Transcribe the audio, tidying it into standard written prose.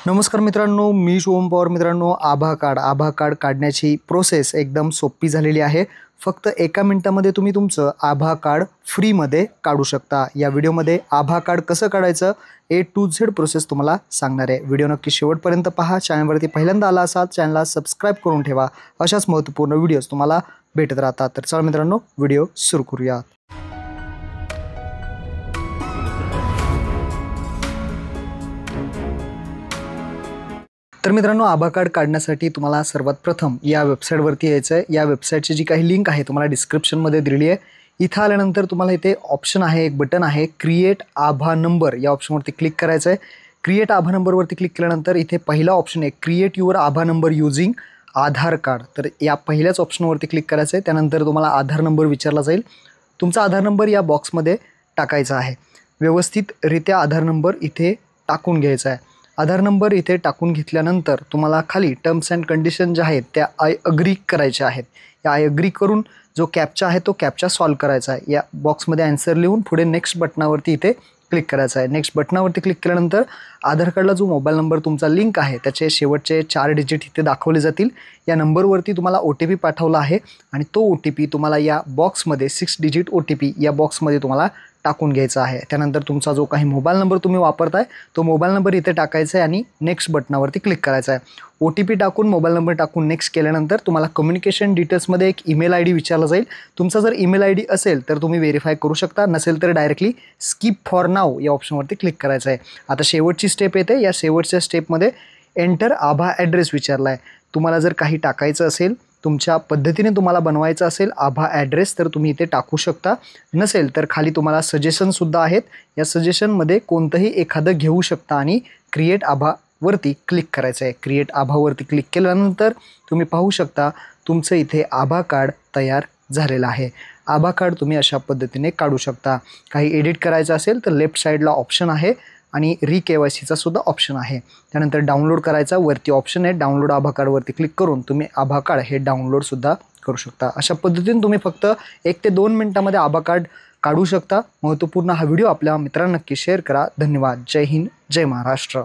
नमस्कार मित्रांनो, मी शुभम पवार. मित्रांनो, आभा कार्ड काढण्याची प्रोसेस एकदम सोपी झालेली आहे. फक्त 1 मिनिटामध्ये तुम्ही तुमचं आभा कार्ड फ्रीमध्ये काढू शकता. या व्हिडिओमध्ये आभा कार्ड कसं काढायचं A to Z प्रोसेस तुम्हाला सांगणार आहे. व्हिडिओ नक्की शेवटपर्यंत पहा. चॅनलवरती पहिल्यांदा आला असाल चॅनलला सबस्क्राईब करून ठेवा. अशाच महत्त्वपूर्ण व्हिडिओज तुम्हाला भेटत राहतात. तर चला मित्रांनो, व्हिडिओ सुरू करूया. तर मित्रांनो, आभा कार्ड काढण्यासाठी तुम्हाला सर्वात प्रथम या वेबसाईटवरती यायचं आहे. या वेबसाईटची जी काही लिंक आहे तुम्हाला डिस्क्रिप्शनमध्ये दिलेली आहे. इथं आल्यानंतर तुम्हाला इथे ऑप्शन आहे, एक बटन आहे क्रिएट आभा नंबर. या ऑप्शनवरती क्लिक करायचं आहे. क्रिएट आभा नंबरवरती क्लिक केल्यानंतर इथे पहिला ऑप्शन आहे create your Abha number using Aadhaar card. तर या पहिल्याच ऑप्शनवरती क्लिक करायचं आहे. त्यानंतर तुम्हाला आधार नंबर विचारला जाईल. तुमचा आधार नंबर या बॉक्समध्ये टाकायचा आहे. व्यवस्थितरित्या आधार नंबर इथे टाकून घ्यायचा आहे. आधार नंबर इथे टाकून घेतल्यानंतर तुम्हाला खाली टर्म्स अँड कंडिशन ज्या आहेत त्या आय अग्री करायच्या आहेत. या आय अग्री करून जो कॅप्चा आहे तो कॅप्चा सॉल्व करायचा आहे. या बॉक्समध्ये आन्सर लिहून पुढे नेक्स्ट बटनावरती इथे क्लिक करायचं आहे. नेक्स्ट बटनावरती क्लिक केल्यानंतर आधार कार्डला जो मोबाईल नंबर तुमचा लिंक आहे त्याचे शेवटचे 4 डिजिट इथे दाखवले जातील. या नंबरवरती तुम्हाला OTP पाठवला आहे आणि तो OTP तुम्हाला या बॉक्समध्ये 6 डिजिट OTP या बॉक्समध्ये तुम्हाला टाकून घ्यायचा आहे. त्यानंतर तुमचा जो काही मोबाईल नंबर तुम्ही वापरताय तो मोबाईल नंबर इथे टाकायचा आहे आणि नेक्स्ट बटनावरती क्लिक करायचा आहे. OTP टाकून मोबाईल नंबर टाकून नेक्स्ट केल्यानंतर तुम्हाला कम्युनिकेशन डिटेल्समध्ये एक ईमेल ID विचारला जाईल. तुमचा जर ईमेल ID असेल तर तुम्ही व्हेरीफाय करू शकता, नसेल तर डायरेक्टली स्किप फॉर नाव या ऑप्शनवरती क्लिक करायचं आहे. आता शेवटची स्टेप येते. या शेवटच्या स्टेपमध्ये एंटर आभा ॲड्रेस विचारला आहे. तुम्हाला जर काही टाकायचं असेल, तुमच्या पद्धतीने तुम्हाला बनवायचं असेल आभा ॲड्रेस तर तुम्ही इथे टाकू शकता. नसेल तर खाली तुम्हाला सजेशनसुद्धा आहेत. या सजेशनमध्ये कोणतंही एखादं घेऊ शकता आणि क्रिएट आभावरती क्लिक करायचं आहे. क्रिएट आभावरती क्लिक केल्यानंतर तुम्ही पाहू शकता तुमचं इथे आभा कार्ड तयार झालेलं आहे. आभा कार्ड तुम्ही अशा पद्धतीने काढू शकता. काही एडिट करायचं असेल तर लेफ्ट साईडला ऑप्शन आहे आणि KYCचा सुद्धा ऑप्शन आहे. त्यानंतर डाउनलोड करायचा वरती ऑप्शन आहे. डाउनलोड आभा कार्डवरती क्लिक करून तुम्ही आभा कार्ड हे डाउनलोडसुद्धा करू शकता. अशा पद्धतीने तुम्ही फक्त 1 ते 2 मिनिटामध्ये आभा कार्ड काढू शकता. महत्त्वपूर्ण हा व्हिडिओ आपल्या मित्रांना नक्की शेअर करा. धन्यवाद. जय हिंद, जय महाराष्ट्र.